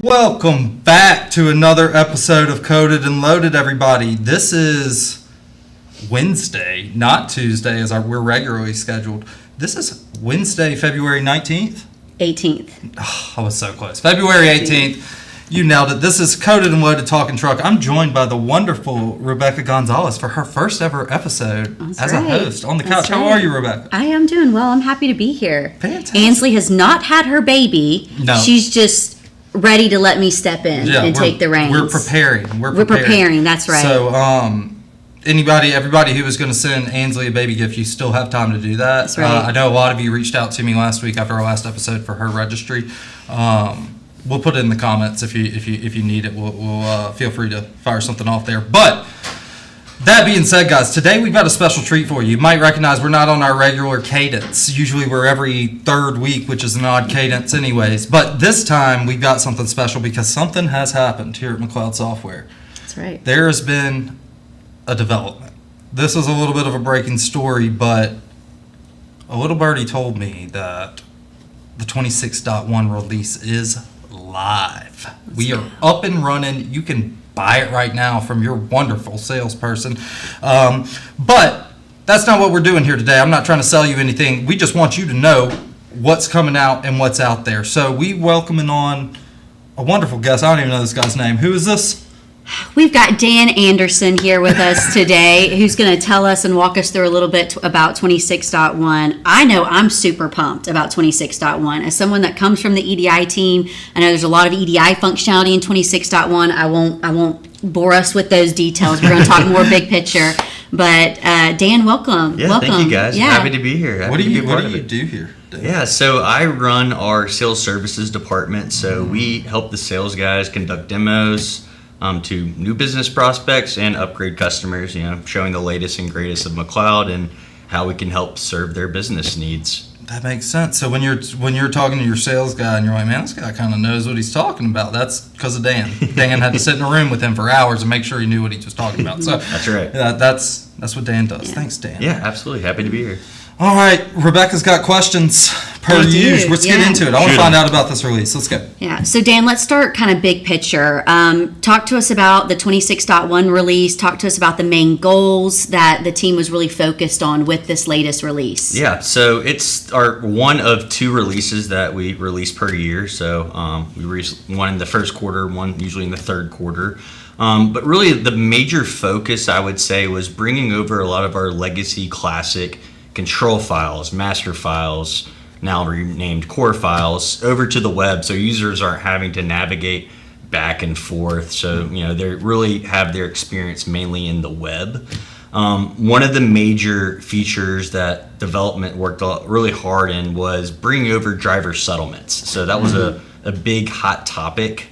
Welcome back to another episode of Coded and Loaded, everybody. This is Wednesday, not Tuesday, as we're regularly scheduled. This is Wednesday, February 19th? 18th. Oh, I was so close. February 18th. You nailed it. This is Coded and Loaded Talking Truck. I'm joined by the wonderful Rebecca Gonzalez for her first ever episode as a host on the couch. How are you, Rebecca? I am doing well. I'm happy to be here. Fantastic. Ansley has not had her baby. No. She's just ready to let me step in and take the reins. We're preparing. We're preparing. That's right. So, everybody who was going to send Ansley a baby gift, you still have time to do that. That's right. I know a lot of you reached out to me last week after our last episode for her registry. We'll put it in the comments if you need it. We'll feel free to fire something off there. But that being said, guys, today we've got a special treat for you. You might recognize we're not on our regular cadence. Usually we're every third week, which is an odd cadence anyways. But this time we've got something special because something has happened here at McLeod Software. That's right. There has been a development. This is a little bit of a breaking story, but a little birdie told me that the 26.1 release is live. We are up and running. You can buy it right now from your wonderful salesperson. But that's not what we're doing here today. I'm not trying to sell you anything. We just want you to know what's coming out and what's out there. So we welcoming on a wonderful guest. I don't even know this guy's name. Who is this? We've got Dan Anderson here with us today, who's going to tell us and walk us through a little bit about 26.1. I know I'm super pumped about 26.1. As someone that comes from the EDI team, I know there's a lot of EDI functionality in 26.1. I won't bore us with those details. We're going to talk more big picture. But Dan, welcome. Yeah, welcome. thank you guys. Yeah. Happy to be here. What do you do here, Dave? Yeah, so I run our sales services department. So we help the sales guys conduct demos to new business prospects and upgrade customers, showing the latest and greatest of McLeod and how we can help serve their business needs. That makes sense. So when you're talking to your sales guy and you're like, man, this guy kind of knows what he's talking about, that's because of Dan. Dan had to sit in a room with him for hours and make sure he knew what he was talking about. So that's right. That's what Dan does. Yeah. Thanks, Dan. Yeah, absolutely. Happy to be here. All right, Rebecca's got questions per usual. Let's get into it. I want to find out about this release. Let's go. Yeah. So Dan, let's start kind of big picture. Talk to us about the 26.1 release. Talk to us about the main goals that the team was really focused on with this latest release. Yeah. So it's our one of two releases that we release per year. So we release one in the first quarter, one usually in the third quarter. But really the major focus, I would say, was bringing over a lot of our legacy classic control files, master files, now renamed core files, over to the web so users aren't having to navigate back and forth. So, they really have their experience mainly in the web. One of the major features that development worked really hard in was bringing over driver settlements. So that was a big hot topic.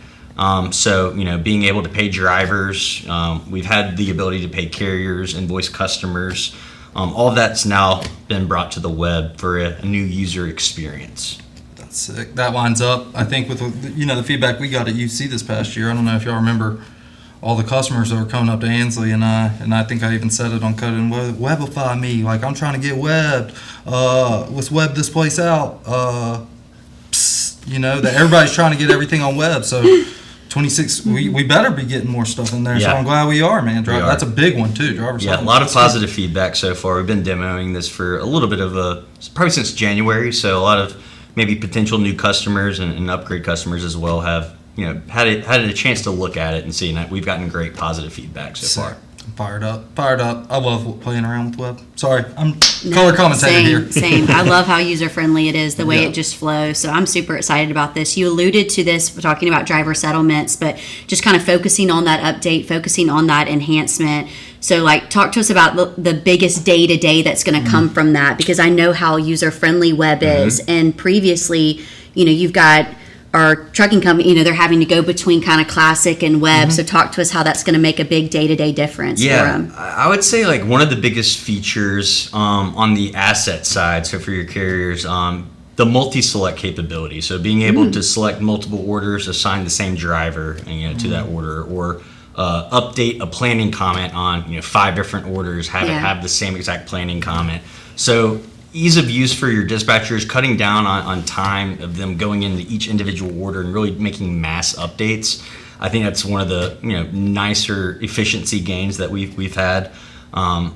So, being able to pay drivers, we've had the ability to pay carriers, invoice customers. All of that's now been brought to the web for a new user experience. That's sick. That lines up, I think, with the feedback we got at UC this past year. I don't know if y'all remember all the customers that were coming up to Ansley and I think I even said it on Code and Webify me. Like, I'm trying to get webbed. Let's web this place out. That everybody's trying to get everything on web. So 26, we better be getting more stuff in there. Yeah. So I'm glad we are, man. That's a big one too. Yeah, a lot of positive feedback so far. We've been demoing this for a little bit of probably since January. So a lot of maybe potential new customers and upgrade customers as well have had a chance to look at it and see. And we've gotten great positive feedback so far. I'm fired up. I love playing around with web. Sorry, I'm color commentator here. Same. I love how user-friendly it is, the way it just flows. So I'm super excited about this. You alluded to this, we're talking about driver settlements, but just kind of focusing on that update, focusing on that enhancement. So, talk to us about the biggest day-to-day that's going to come from that, because I know how user-friendly web is. And previously, you've got our trucking company, they're having to go between kind of classic and web. So talk to us how that's going to make a big day-to-day difference for them. I would say one of the biggest features on the asset side, so for your carriers, the multi-select capability. So being able to select multiple orders, assign the same driver to that order, or update a planning comment on 5 different orders, have it have the same exact planning comment. So ease of use for your dispatchers, cutting down on time of them going into each individual order and really making mass updates. I think that's one of the nicer efficiency gains that we've had.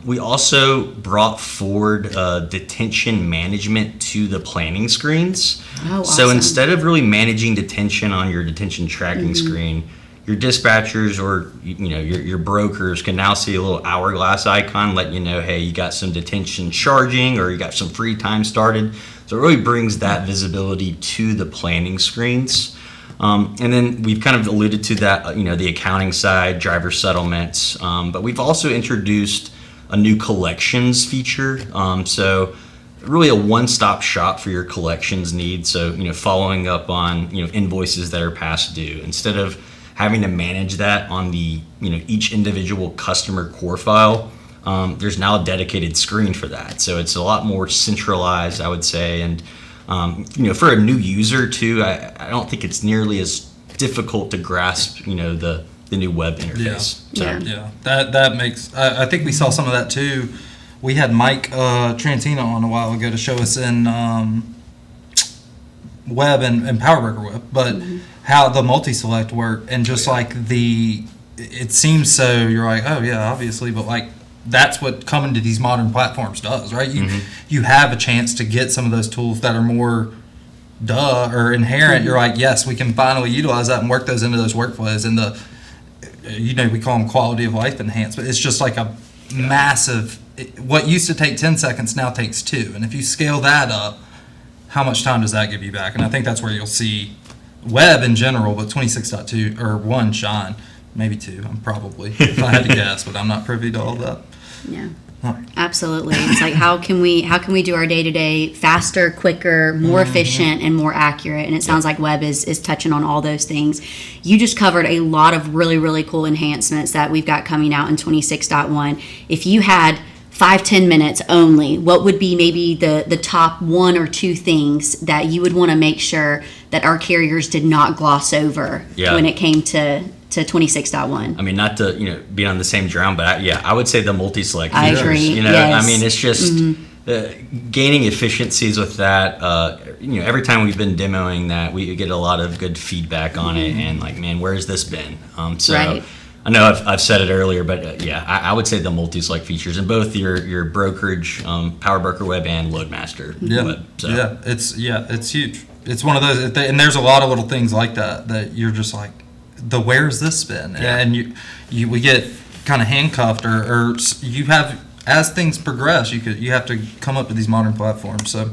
We also brought forward detention management to the planning screens. Oh, So awesome. instead of really managing detention on your detention tracking screen, your dispatchers or your brokers can now see a little hourglass icon letting you know, hey, you got some detention charging or you got some free time started. So it really brings that visibility to the planning screens. And then we've kind of alluded to that, the accounting side, driver settlements, but we've also introduced a new collections feature. So really a one-stop shop for your collections needs. So, following up on, invoices that are past due, instead of having to manage that on the, each individual customer core file, there's now a dedicated screen for that. So it's a lot more centralized, I would say. And, for a new user too, I don't think it's nearly as difficult to grasp, the new web interface. Yeah. Yeah, that makes. I think we saw some of that too. We had Mike Trantino on a while ago to show us in web and PowerBroker web, but how the multi-select work and just it seems so. You're like, oh yeah, obviously, but that's what coming to these modern platforms does, right? You have a chance to get some of those tools that are more inherent. You're like, yes, we can finally utilize that and work those into those workflows and we call them quality of life enhancement. It's just like a massive. What used to take 10 seconds now takes 2, and if you scale that up, how much time does that give you back? And I think that's where you'll see web in general, but 26.2 or 1 shine. Maybe 2, I'm probably, if I had to guess, but I'm not privy to all that. Yeah. All right. Absolutely. It's like how can we do our day-to-day faster, quicker, more efficient, and more accurate? And it sounds like web is touching on all those things. You just covered a lot of really, really cool enhancements that we've got coming out in 26.1. If you had 5-10 minutes only, what would be maybe the top 1 or 2 things that you would want to make sure that our carriers did not gloss over when it came to 26.1? I mean, not to be on the same ground, but I would say the multi-select I features. agree. I Yes. mean, it's just gaining efficiencies with that. Every time we've been demoing that, we get a lot of good feedback on it, and man, where's this been? So Right. I know I've said it earlier, but I would say the multi-select features in both your brokerage, PowerBroker Web, and LoadMaster Web. So. It's huge. It's one of those, and there's a lot of little things like that you're just like, where's this been? Yeah. And we get kind of handcuffed, or you have, as things progress, you have to come up to these modern platforms. So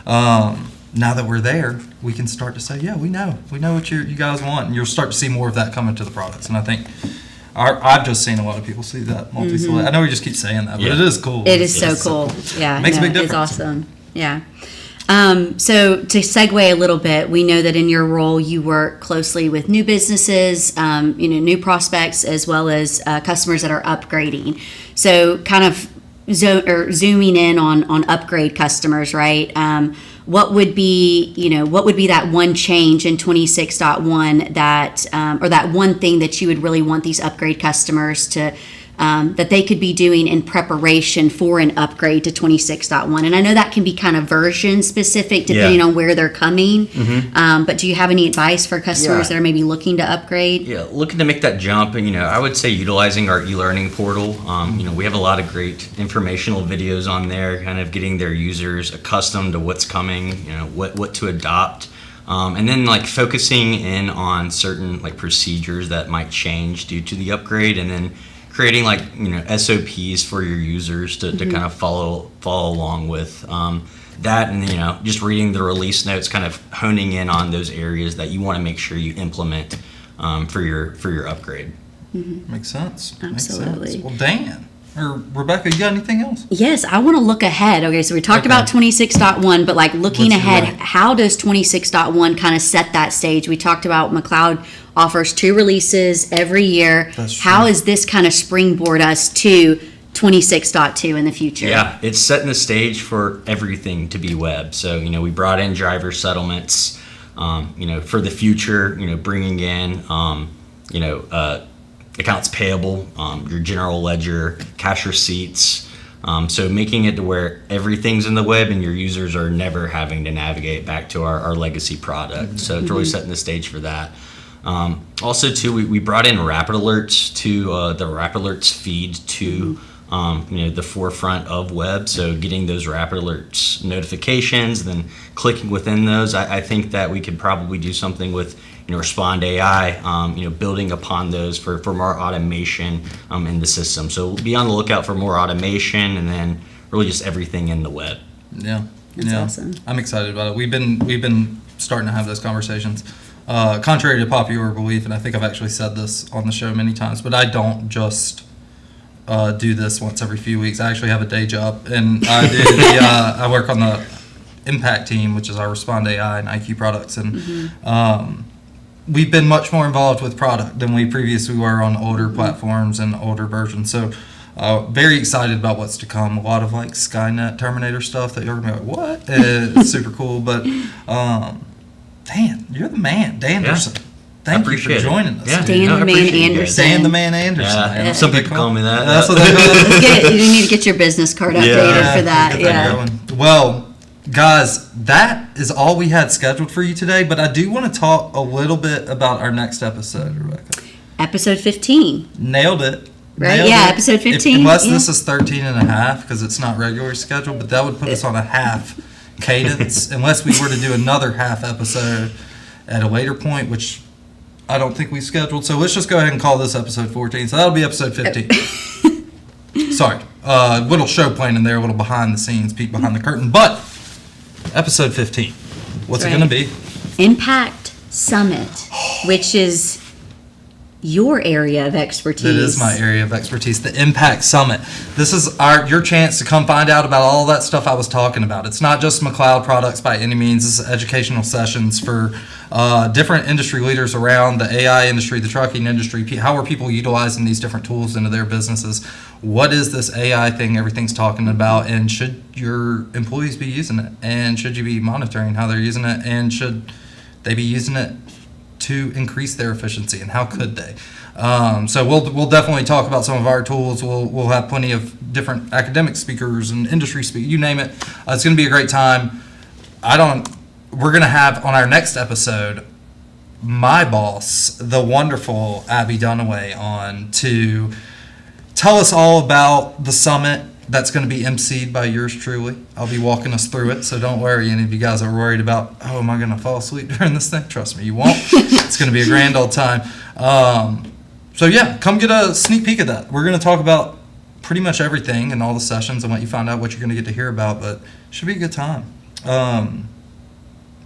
now that we're there, we can start to say, we know what you guys want, and you'll start to see more of that coming to the products. And I think I've just seen a lot of people see that multi-select. I know we just keep saying that, but it is cool. It is so cool. Yeah, Makes a big It's difference. awesome. Yeah. So to segue a little bit, we know that in your role you work closely with new businesses, new prospects, as well as customers that are upgrading. So kind of zooming in on upgrade customers, right? What would be that one change in 26.1 that or that one thing that you would really want these upgrade customers to that they could be doing in preparation for an upgrade to 26.1? And I know that can be kind of version specific depending on where they're coming. But do you have any advice for customers that are maybe looking to upgrade? Yeah, looking to make that jump, and I would say utilizing our e-learning portal. We have a lot of great informational videos on there, kind of getting their users accustomed to what's coming, what to adopt, and then focusing in on certain procedures that might change due to the upgrade, and then creating SOPs for your users to kind of follow along with that, and just reading the release notes, kind of honing in on those areas that you want to make sure you implement for your upgrade. Makes sense. Absolutely. Makes sense. Well, Dan or Rebecca, you got anything else? Yes, I want to look ahead. Okay, so we talked about 26.1, but looking What's ahead, right? how does 26.1 kind of set that stage? We talked about McLeod offers 2 releases every year. That's How true. is this kind of springboard us to 26.2 in the future? Yeah, it's setting the stage for everything to be web. So, we brought in driver settlements, for the future, bringing in, accounts payable, your general ledger, cash receipts, So making it to where everything's in the web and your users are never having to navigate back to our legacy product. So it's really setting the stage for that. Also, too, we brought in Rapid Alerts to the Rapid Alerts feed to the forefront of web. So getting those Rapid Alerts notifications, then clicking within those. I think that we could probably do something with Respond AI, building upon those for more automation in the system. So be on the lookout for more automation, and then really just everything in the web. Yeah, That's awesome. I'm excited about it. We've been starting to have those conversations. Contrary to popular belief, and I think I've actually said this on the show many times, but I don't just do this once every few weeks. I actually have a day job, and I do I work on the Impact team, which is our Respond AI and IQ products, and we've been much more involved with product than we previously were on older platforms and older versions. So very excited about what's to come. A lot of like Skynet, Terminator stuff that you're gonna be like, what? It's super cool. But Dan, you're the man, Danderson. Thank you for appreciate it. joining us. Yeah. Dan No, I the Man appreciate you guys. Anderson. Dan the Man Anderson. Yeah, man. some That's people what call me that. That's what they call it. Let's get it. You need to get your business card updated Yeah. for that. Get Yeah. going. Well, guys, that is all we had scheduled for you today, but I do want to talk a little bit about our next episode, Rebecca. Episode 15. Nailed it. Right? Nailed Yeah, it. episode 15, Unless yeah. this is 13 and a half, because it's not regular scheduled, but that would put us on a half cadence, unless we were to do another half episode at a later point, which I don't think we scheduled. So let's just go ahead and call this episode 14. So that'll be episode 15. Sorry. Little show planning there, a little behind the scenes, peek behind the curtain. But episode 15. What's it Right. going to be? Impact Summit, which is your area of expertise. That is my area of expertise, the Impact Summit. This is your chance to come find out about all that stuff I was talking about. It's not just McLeod products by any means. This is educational sessions for different industry leaders around the AI industry, the trucking industry. How are people utilizing these different tools into their businesses? What is this AI thing everything's talking about? And should your employees be using it? And should you be monitoring how they're using it? And should they be using it to increase their efficiency, and how could they? So we'll definitely talk about some of our tools. We'll have plenty of different academic speakers and industry speakers, you name it. It's going to be a great time. We're going to have on our next episode my boss, the wonderful Abby Dunaway, on to tell us all about the summit that's going to be emceed by yours truly. I'll be walking us through it, so don't worry. Any of you guys are worried about, oh, am I going to fall asleep during this thing? Trust me, you won't. It's going to be a grand old time. So yeah, come get a sneak peek of that. We're going to talk about pretty much everything in all the sessions and let you find out what you're going to get to hear about, but it should be a good time.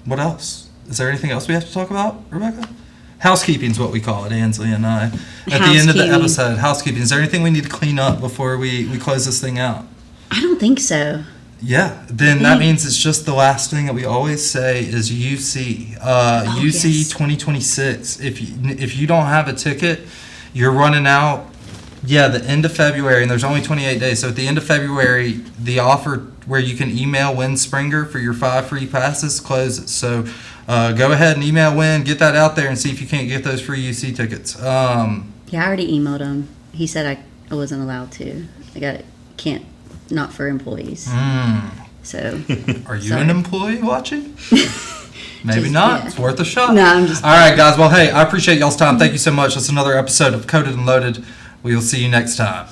What else? Is there anything else we have to talk about, Rebecca? Housekeeping is what we call it, Ansley and I. At the end of the episode, housekeeping. Is there anything we need to clean up before we close this thing out? I don't think so. Yeah, then that means it's just the last thing that we always say is UC. UC yes. 2026. If you don't have a ticket, you're running out. Yeah, the end of February, and there's only 28 days. So at the end of February, the offer where you can email Win Springer for your 5 free passes closes. So go ahead and email Win, get that out there, and see if you can't get those free UC tickets. Yeah, I already emailed him. He said I wasn't allowed to. Can't, not for employees. So. Are you Sorry. an employee watching? Maybe Just- not. yeah. It's worth a shot. No, I'm just- All right, guys. Well, hey, I appreciate y'all's time. Thank you so much. That's another episode of Coded and Loaded. We will see you next time.